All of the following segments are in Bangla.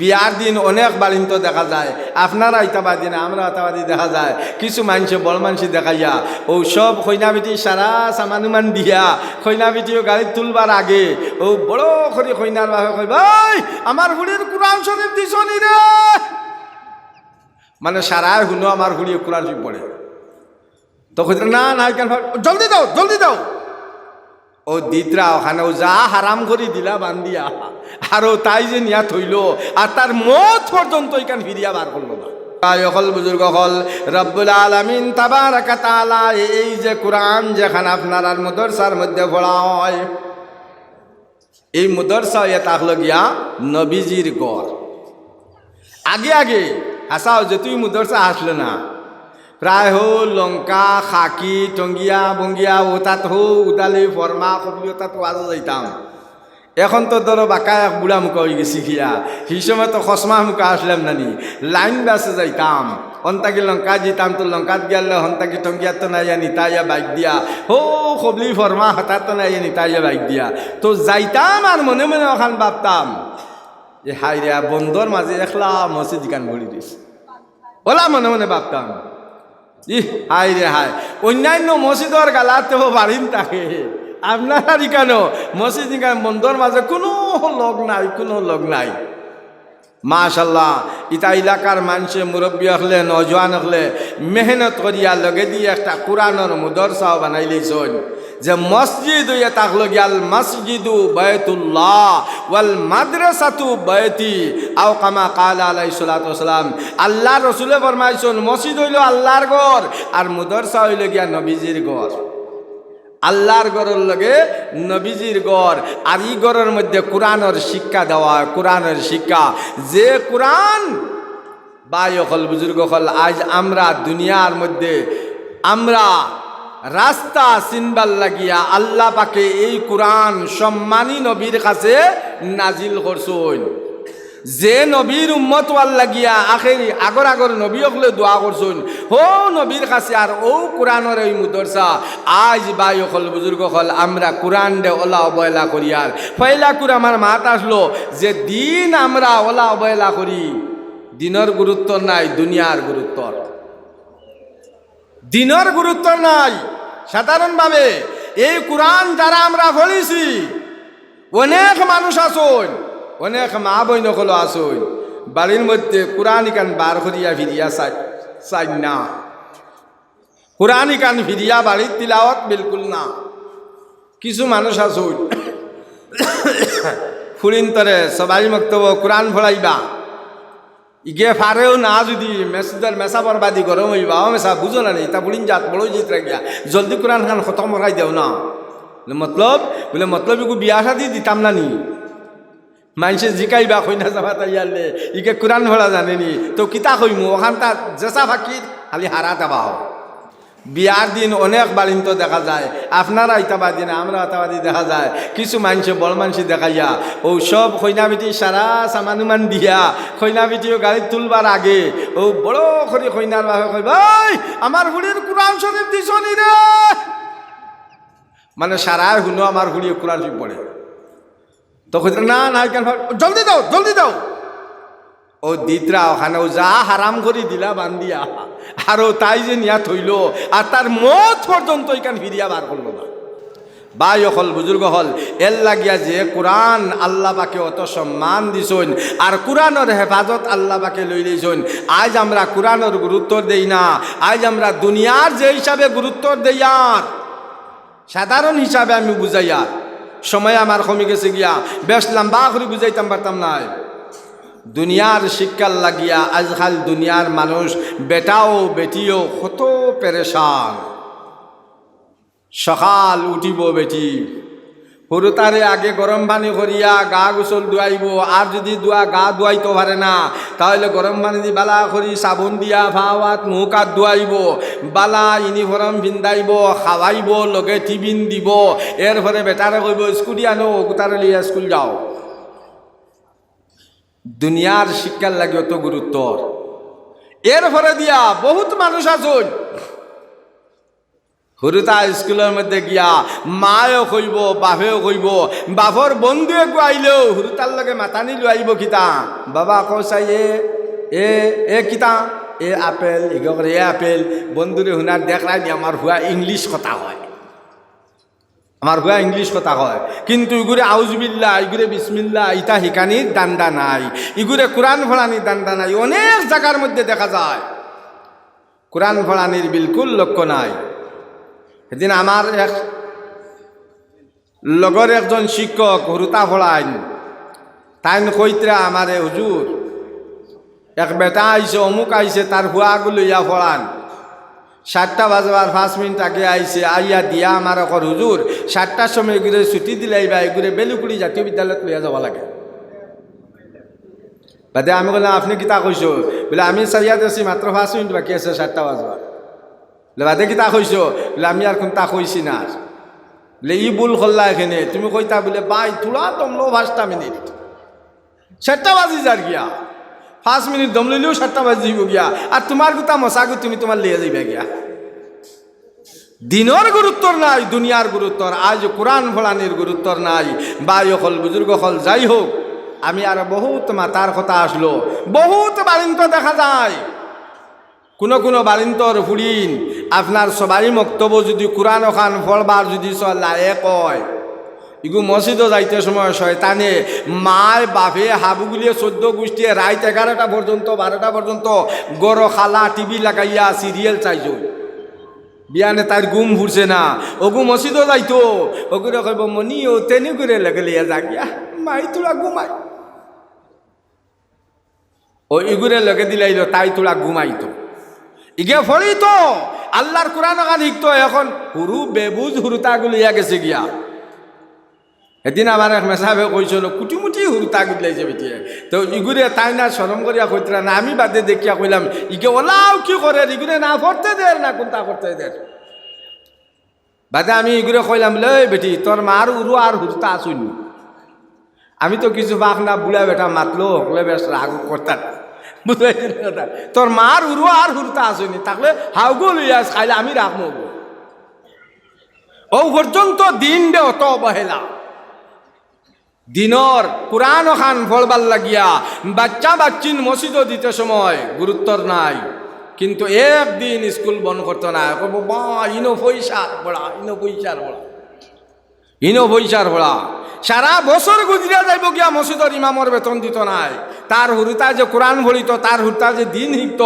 বিয়ার দিন অনেক বাড়িন তো দেখা যায়, আপনারা ইতাবাদী না আমরা ইতাবাদী দেখা যায়, কিছু মানুষে বড় মানুষ দেখাইয়া ও সব খৈনা বিটি সারা সামানুমান দিয়া খৈনা বিটিও গাড়ি তুলবার আগে ও বড় করে খৈনার বাপে কই ভাই আমার হুড়ির কোরআন শরীফ দিছ নি রে, মানে সারা হুনো আমার হুড়ি কোরআন শরীফ পড়ে। তো কইতে না না কেন, জলদি দাও জলদি দাও। ও দিতরা ওখানে যা হারাম করে দিলা বান্দিয়া, আর ও তাই যে নিয়া থইল আর তার মত পর্যন্ত এখান ফিরিয়া বার করলো না। হল বুজুর্গ হল রব্বুল আলামিন তাবারাকা তাআলা এই যে কোরআন যেখানে আপনার আর মাদ্রাসার মধ্যে পড়া হয়, এই মাদ্রাসা এটা হলো গিয়া নবীজির ঘর। আগে আগে হাসাও যে তুই মাদ্রাসা আসলে না, প্রায় হো লঙ্কা খাকি টঙ্গিয়া বঙ্গিয়া ও তাত হো উদালি ফরমা কবি ও তাত ওয়াজও যাইতাম। এখন তো ধরো বাঁকা এক বুড়া মুখা হয়ে গেছি গিয়া, সেই সময় তো খসমা মুখা আসলাম নানি, লাইন বাসে যাইতাম, হন্তাকি লঙ্কা যেতাম তো লঙ্কাত গেলে হন্তাকি টঙ্গিয়া তো নাই নিতাইয়া বাইক দিয়া, হো কবলি ফরমা হঠাৎ তো নাই নিতাইয়া বাইক দিয়া, তো যাইতাম আর মনে মনে ওখান ভাবতাম যে হাই রে বন্ধর মাঝে একলা মসজিদ গান ভরি দিস, ওলা মনে মনে ভাবতাম ই হাই রে হাই, অন্যান্য মসজিদর গালাতেও বাড়িন থাকে, আপনার কেন মসজিদ বন্ধর মাঝে কোনো লোক নাই, কোনো লোক নাই। মাশাল্লাহ ইটা এলাকার মানুষে মুরব্বী হলে নজওয়ান হলে মেহনত করিয়া লগে দিয়ে একটা কোরআনের মাদ্রাসাও বানাই লইছেন, যে মসজিদ হইয়া থাকলো গিয়াল মসজিদু বাইতুল্লাহ ওয়াল মাদ্রাসাতু বাইতি আও কামা কালা আলাইহিস সালাতু ওয়াসসালাম। আল্লাহ রসুলে ফরমাইছেন মসজিদ হইল আল্লাহর ঘর আর মাদ্রাসা হইল গিয়া নবীজির ঘর। আল্লাহর ঘরের লগে নবীজির ঘর, আর এই ঘরের মধ্যে কোরআনের শিক্ষা দেওয়া, কোরআনের শিক্ষা যে কোরআন ভাই হল বুজুর্গ হল, আজ আমরা দুনিয়ার মধ্যে আমরা রাস্তা চিনবার লাগিয়া আল্লাহ পাকে এই কোরআন সম্মানী নবীর কাছে নাজিল করছেন। যে নবীর উম্মত ওয়াল লাগিয়া আখেরি আগর আগর নবী হলে দোয়া করছেন হো নবীর কাছে, আর ও কোরআনের এই মাদ্রাসা আজ ভাই হল বুজুর্গ হল আমরা কোরআন দে ওলা অবহেলা করি। আর পয়লা করে আমার মাত আসলো যে দিন আমরা ওলা অবহেলা করি, দিনের গুরুত্ব নাই, দুনিয়ার গুরুত্ব, দিনের গুরুত্ব নাই। সাধারণভাবে এই কোরআন যারা আমরা পড়েছি অনেক মানুষ আসুন, অনেক মা বইন হলো আসুন, বাড়ির মধ্যে কোরআন ইকান বার করিয়া ফিরিয়া চাই না, কোরআন ইকান ফিরিয়া বাড়ির তিলাওয়াত বিলকুল না। কিছু মানুষ আসুন ফুরিন তরে সবাই মক্তব কোরআন ফলাইবা ইগে ফারেও না, যদি মেসুদের মেসা বরবাদি গরম হইবা ও মেসা বুঝো না নি তা বুলিন যাত বড় জিত রাখিয়া জলদি কোরআন খান খতম করাই দেও না। মতলব বলে মতলব ইগু বিয়া শাদি দিতাম না নি, মানুষে জিকাইবা কইনা যাবা তাইয়ালে ইকে কোরআন ভরা জানেনি তো কিতা কইমু, ওখান তার জেসা ফাঁকির খালি হারা দাবাও। বিয়ার দিন অনেক বাড়িন তো দেখা যায়, আপনারা ইতাবাদী না আমরা ইতাবাদী দেখা যায়, কিছু মানুষে বড় মানুষ দেখাইয়া ও সব খৈনা বিটি সারা সামানুমান দিয়া খৈনা বিটিও গাড়ি তুলবার আগে ও বড় করে খৈনার বাপে কই ভাই আমার হুড়ির কোরআন শরীফ দিছ নি রে, মানে সারা হুনো আমার হুড়ি কোরআন শরীফ পড়ে। তো কইতে না না কেন, জলদি দাও জলদি দাও। ও দিতরা ওখানে যা হারাম করে দিলা বান্দিয়া, আর ও তাই যে নিয়া থইল আর তার মত পর্যন্ত এখান ফিরিয়া বার করলো না। ভাই হল বুজুর্গ হল এর লাগিয়া যে কোরআন আল্লাহ পাকে অত সম্মান দিছেন আর কোরআনের হেফাজত আল্লাহ পাকে লই লইছেন, আজ আমরা কোরআনের গুরুত্ব দেই না, আজ আমরা দুনিয়ার যে হিসাবে গুরুত্ব দেই, আর সাধারণ হিসাবে আমি বুঝাই, আর সময় আমার কমে গেছে গিয়া বেশ লম্বা করে বুঝাইতাম পারতাম না। দুনিয়ার শিক্ষার লাগিয়া আজকাল দুনিয়ার মানুষ বেটাও বেটিও কত পেরেশান। সকাল উঠিব বেটি সরুতারে আগে গরম পানি করিয়া গা গোসল ধুয়াইব, আর যদি গা ধুয়াইতে পারে না তাহলে গরম পানি দি বালা করি সাবুন দিয়া ভাওয়াত মুখ হাত ধুয়াইব, বালা ইউনিফর্ম পিন্ধাইব, খাওয়াইব, লগে টিফিন দিব, এরপরে বেটারে কইব স্কুটি আনো গোটারে লিয়া স্কুল যাও। দুনিয়ার শিক্ষার লাগে অত গুরুত্ব, এরপরে দিয়া বহুত মানুষ আছেন হুরুতা স্কুলের মধ্যে গিয়া মায়েও কইব বাপেও কইব, বাপর বন্ধুয়ে আইলেও হুরুতার লগে মাতানি লইব কিতা বাবা কসাই এ এ কিতা এ আপেল ইগরে এ আপেল বন্ধুরে হুনার দেখাই দিয়ে আমার হুয়া ইংলিশ কথা হয়, আমার হুয়া ইংলিশ কথা হয়। কিন্তু ইগুরে আউজবিল্লা ইগুরে বিসমিল্লা ইটা হিকানির দান্দা নাই, ইগুরে কোরআন ফলানির দান্দা নাই। অনেক জায়গার মধ্যে দেখা যায় কোরআন ফলানির বিলকুল লক্ষ্য নাই। সেদিন আমার এক লগর একজন শিক্ষক হুরুতা ফলাইন, তাইন কইতরা আমারে হুজুর এক বেটা আইছে অমুক আইছে তার হুয়াগুলো ইয়া ফলান, 7টা বাজবার 5 মিনিট আগে আইছে, আইয়া দিয়া আমার অকর হুজুর 7টার সময় এগুলো ছুটি দিলাইবা, এগুলো বেলুকুড়ি জাতীয় বিদ্যালয়ত লইয়া যাব লাগে। বাদে আমি বললাম আপনি কিতা কইছো? বলে আমি চাইয়া দিয়েছি মাত্র 5 মিনিট বাকি আছে 7টা বাজবার। বলে বাদে কিতা কইছো? বলে আমি আর কোনটা কইছি না। বলে ই ভুল করলা এখানে, তুমি কইতা বলে বাই তুলা দমলো 5টা মিনিট, 7টা বাজি যার গিয়া 5 মিনিট দম লইলেও 7টা বাজি যাব গিয়া, আর তোমার কথা মশাগু তুমি তোমার লিয়ে যাইবা গিয়া। দিনের গুরুত্ব নাই, দুনিয়ার গুরুত্ব, আজ কোরআন ফলানির গুরুত্ব নাই। বাই হল বুজুর্গ হল যাই হোক, আমি আর বহুত মাতার কথা আসলো, বহুত বারিন্ত দেখা যায়। কোনো কোনো বারিন্তর ফুড়িন আপনার সবাই বক্তব্য যদি কোরআন খান ফলবার যদি লায়ে কয়, ইগু মসজিদও যাইতে সময় শয়তানে মায় বাপে হাবুগুলিয়ে 14 গোষ্ঠী রাত 11টা পর্যন্ত 12টা পর্যন্ত গড় খালা টিভি লাগাইয়া সিরিয়াল চাইছ, বিয়ানে তার গুম ফুরছে না, ওগু মসজিদও যাইতো, ওগুলো কইব মনি ও তেনি করে লেগেলিয়া যা গিয়া মাই তোরা ঘুমাই, ও ইগুরে লগে দিলাইল তাই তোরা ঘুমাইতো, ইগে ফলিত আল্লাহর কোরআন গান শিখতো। এখন হুরু বেবুজ হুরুতাগুলো ইয়া গেছে গিয়া। এদিন আমার এক মেসাবে কইছিল কুটিমুটি হুরুতা গুলাইছে বেটিয়ে, তো ইগুরে তাই না শরম করিয়া কইতরা না, আমি বাদে দেখিয়া কইলাম ইগে ওলাও কি করে, ইগুরে না পড়তে দের না কোনটা করতে দের। বাদে আমি ইগুরে কইলাম লে বেটি তোর মার উরু আর হুরুতা আসুন, আমি তো কিছু বাক না বুড়া বেটা মাতলো হকলে বেশ রাগ করতাম, বুঝাইছি কথা, তোর মার উরু আর হুরুতা আসুনি থাকলে হাউগো লইয়া খাইলে আমি রাখবো। ও পর্যন্ত দিন দে অত অবহেলা, দিনর কোরআন খান ফলবার লাগিয়া বাচ্চা বাচ্চিন মসজিদ দিতে সময় গুরুত্ব নাই, কিন্তু একদিন স্কুল বন্ধ করতো না, কব বা ইনো পয়সার বড়া, ইনো পয়সার বড়া, ইনো পয়সার বড়া। সারা বছর গুজরিয়া যাইব গিয়া মসজিদর ইমামর বেতন দিত নাই, তার হুরুতা যে কোরআন ভরিত, তার হুরুতা যে দিন শিখত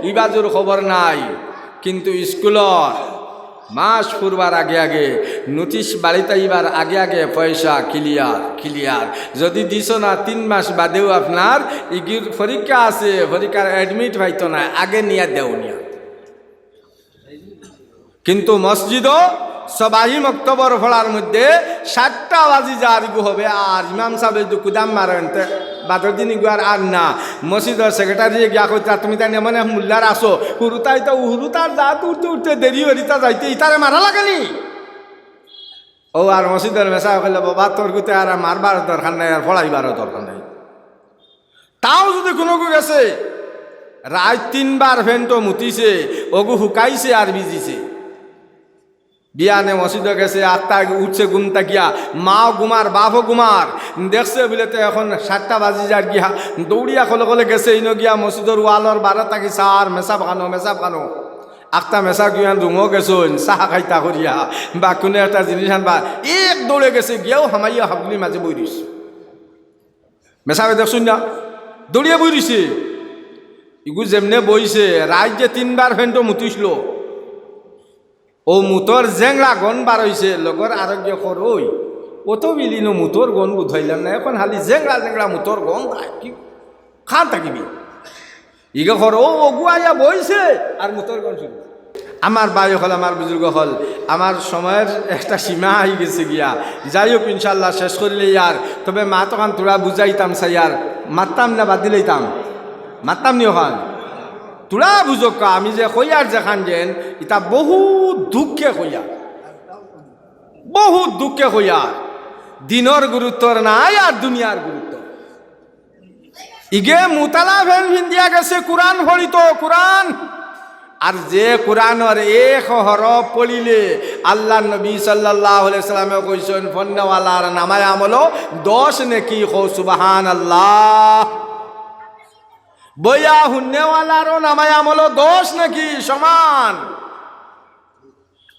ইবাজুর খবর নাই। কিন্তু স্কুলর মাস ফুরবার আগে আগে নোটিশ বাড়িতে আইবার আগে আগে পয়সা ক্লিয়ার ক্লিয়ার, যদি দিছ না 3 মাস বাদেও আপনার ইগির পরীক্ষা আছে, পরীক্ষার অ্যাডমিট পাইতো না, আগে নিয়ে দেও নিয়া। কিন্তু মসজিদও সবাই মক্তবর ফলার মধ্যে 7টা বাজি যার গু হবে, আর ইমাম সাহেব যদি কুদাম মারেন বাদর দিন গু আর না, মসজিদের সেক্রেটারি গিয়া কইতা তুমি তাই মানে মুল্লার আসো, হুরুতাই তো হুরুতার জাত উঠতে উঠতে দেরি হরিতা যাইতে ইতারে মারা লাগেনি। ও আর মসজিদের মেসা কইলে বাবা তোর গুতে আর মারবার দরকার নাই, আর ফলাইবারও দরকার নাই। তাও যদি কোনো গু গেছে রাত 3বার ফেন্টো মুতিছে, ওগু হুকাইছে আর ভিজিছে, বিয়ানে মসজিদ গেছে, আটটা উঠছে ঘুম তাকিয়া, মাও ঘুমার বাপও ঘুমার, দেখছে বলে তো এখন 7টা বাজি যার গিয়া দৌড়িয়া কলে কলে গেছে, ইনো গিয়া মসজিদের ওয়ালর 12 থাকি সার মেসাব খানো মেসাব খানো, আটটা মেসা গিয়া রুমও গেছুন চাহ খাইতা করিয়া বা কোনো একটা জিনিস আনবা, এক দৌড়ে গেছে গিয়াও হামাইয়া হাবলির মাঝে বই দিছে, মেসাবে দেখছুন না দৌড়িয়া বই দিছে। ইগু যেমনে বইছে রাত যে 3বার ফেন্টো মুতিছিল, ও মুতর জেংলা গন বার হয়েছে, লগর আরোগ্য কর ওই ও তো মিলিনো মুতর গন বুঝাইলাম না, এখন খালি জেংলা জেংলা মুতর গন কি খান থাকিবি, ইগে কর ও গুয়াইয়া বইছে আর মুতর গন শুরু। আমার বাই হল, আমার বুজুর্গ হল, আমার সময়ের একটা সীমা আই গেছে গিয়া, যাই হোক ইনশাল্লাহ শেষ করলে ইয়ার, তবে মা তখন তোরা বুঝাইতাম সাই আর মারতাম না বাদ দিলাইতাম, মারতাম নি ওখান তোরা বুঝক, আমি যে কইয়ার যেখান যেন ইটা বহুত দুঃখে কইয়া, বহুত দুঃখে কইয়া, দিনের গুরুত্ব নাই আর দুনিয়ার গুরুত্ব। ইগে মুতালা ফেন ভিন্দিয়া গেছে কোরআন ভরিত, কোরআন আর যে কোরআনের এক হরফ পড়িলে আল্লাহ নবী সাল্লাল্লাহু আলাইহি সাল্লামে কইছেন ফন্নাওয়ালার নামায় আমল 10 নেকি হো সুবহানাল্লাহ। বইয়া হুন্নেওয়ালারও নামায় আমল 10 নাকি সমান।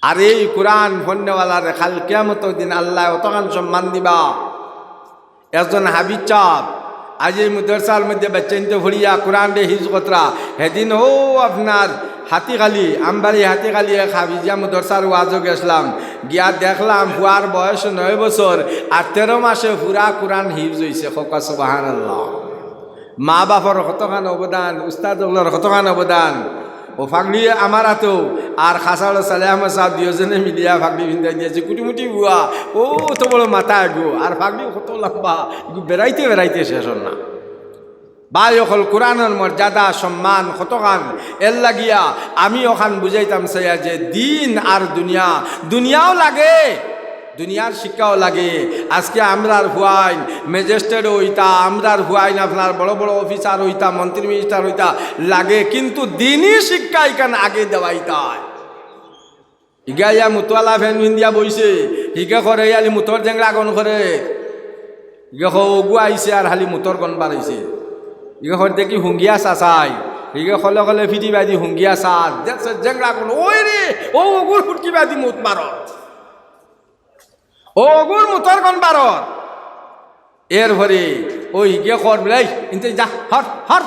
আর এই কোরআন ফন্নেওয়ালার কাল কিয়ামতের দিন আল্লাহ অতখান সম্মান দিবা। একজন হাবিজ চাপ আজ এই মুদরসার মধ্যে বাচ্চাইতে ভরিয়া কোরআন রে হিজ কতরা সেদিন ও আপনার হাতিখালি আমবাড়ি হাতিখালি এক হাবিজিয়া মুদরসার ওয়াজও গেছিলাম, গিয়া দেখলাম হুয়ার বয়স 9 বছর আর 13 মাসে পুরা কোরআন হিফজ হয়েছে। খোকা সুবহানাল্লাহ। মা বাপর কতখান অবদান, উস্তাদগুলোর কতখান অবদান। ও ফাগলি আমার হাতেও আর খাসাল সালে আহমদ সাহেব দুজনে মিলিয়া ফাগলি ভিন্দাই দিয়েছে কুটিমুটি বুয়া। ও তো বড় মাথা গো, আর ফাগলি কত লম্বা, বেড়াইতে বেড়াইতে শেষ না। ভাই অকল কোরআনের মর্যাদা সম্মান কতখান এর লাগিয়া আমি ওখান বুঝাইতাম চাইয়া যে দিন আর দুনিয়া, দুনিয়াও লাগে, দুনিয়ার শিক্ষাও লাগে। আজকে আমরার হুয়াইন ম্যাজিস্ট্রেট হইতা, আমরার হুয়াইন আপনার বড় বড় অফিসার হইতা, মন্ত্রী মিনিস্টার হইতা লাগে, কিন্তু দিনই শিক্ষা এখানে আগে দেওয়াইতায়। হিগা ইয়া মুতোয়ালা ফ্যান ইন্দিয়া বইছে, হিগা করে আলি মুতর জেংরা গন করে, হিগা ওগু আইছে আর হালি মুতর গন বাড়াইছে। হিগা হর দেখি হুঙ্গিয়া চাচাই, হিগা খলে খলে ফিটি বাদি হুঙ্গিয়া চাচ দেখছে জেংরা গন, ওই রে ও ওগুর ফুটকি বাদি মুত মারত, ও ওগুর মুতর গন বারত। এর ভরে ওই হিগে খর বলাই ইনতে যা হর হর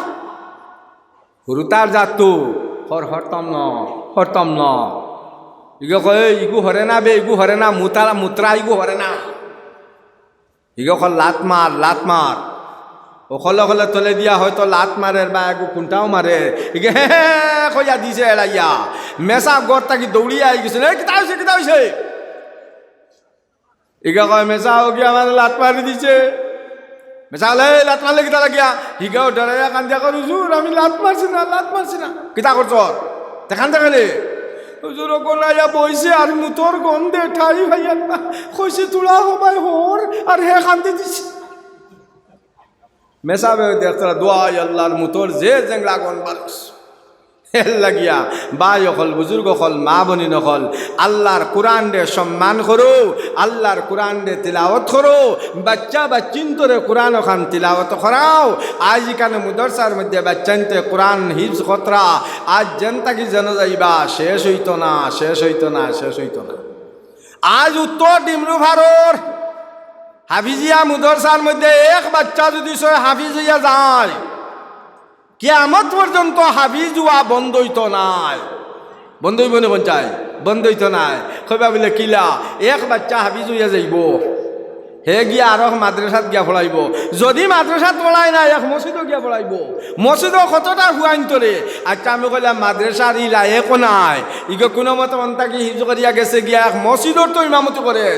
হুরুতার যাতো হর হরতম ন হরতম ন। ইগে কয় ইগু হরে না বে, ইগু হরে না, মুতারা মুত্রা ইগু হরে না। ইগে কল লাত মার লাত মার। ও খলে খলে তলে দিয়া হয়তো লাত মারে বা একু কুন্টাও মারে। ইগে হে হে কইয়া দিছে এলাইয়া মেসা গড় তাকি দৌড়িয়া আই গেছে, কিতা হইছে কিতা হইছে। ইগা কয় মেসা ও গিয়া আমার লাত মারি দিছে। মেসা হলে লাত মারলে কিতা লাগিয়া, হিগাও ডরাইয়া কান্দিয়া কর হুজুর আমি লাত মারছি না, লাত মারছি না। কিতা করছ দেখান দেখালে হুজুর কোনাইয়া বইছে আর মুতর গন্ধে ঠাই ভাইয়া না কইছে তুলা হবাই হর আর হে কান্দে দিছে। মেসাবে দেখতরা দোয়া আল্লাহর মুতর যে জেংলা গন বারস এর লাগিয়া বাই অকল বুজুর্গ হল মা বনি নকল আল্লাহর কোরআন রে সম্মান করো, আল্লাহর কোরআন রে তিলাওয়াত করো, বাচ্চা বাচ্চিন্তরে কোরআন ওখান তিলাওয়াত করাও। আজ এখানে মুদরসার মধ্যে বাচ্চানতে কোরআন হিফজ কতরা আজ জনতাকে জানা যাইবা শেষ হইতো না, শেষ হইতো না, শেষ হইতো না। আজ উত্তর ডিমরু ভারর হাফিজিয়া মুদরসার মধ্যে এক বাচ্চা যদি হাফিজ হইয়া যায় কিয়ামত পর্যন্ত হাফিজ হওয়া বন্ধ হইতো নাই। বন্ধ হইব না পঞ্চায়, বন্ধ হইতো নাই। কইবা বলে কিলা এক বাচ্চা হাফিজ হইয়া যাইব, হে গিয়া আর মাদ্রাসাত গিয়া পড়াইব। যদি মাদ্রাসাত পড়াই না এক মসজিদও গিয়া পড়াইব। মসজিদও কতটা হুয়াইন তোরে। আচ্ছা আমি কইলাম মাদ্রাসার ই লায়েকও নাই, ইগে কোনো মতো অন্তাকি হিজ করিয়া গেছে গিয়া এক মসজিদর তো ইমামতি করে।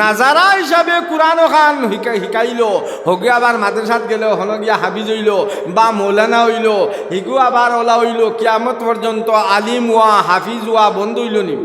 নাজারা হিসাবে কোরআন খান শিকাইল হগে আবার মাদ্রাসাত গেল হন গিয়া হাফিজ হইল বা মৌলানা হইল, হিগু আবার ওলা হইল, কিয়ামত পর্যন্ত আলিম হওয়া হাফিজ হওয়া বন্ধ হইল নি।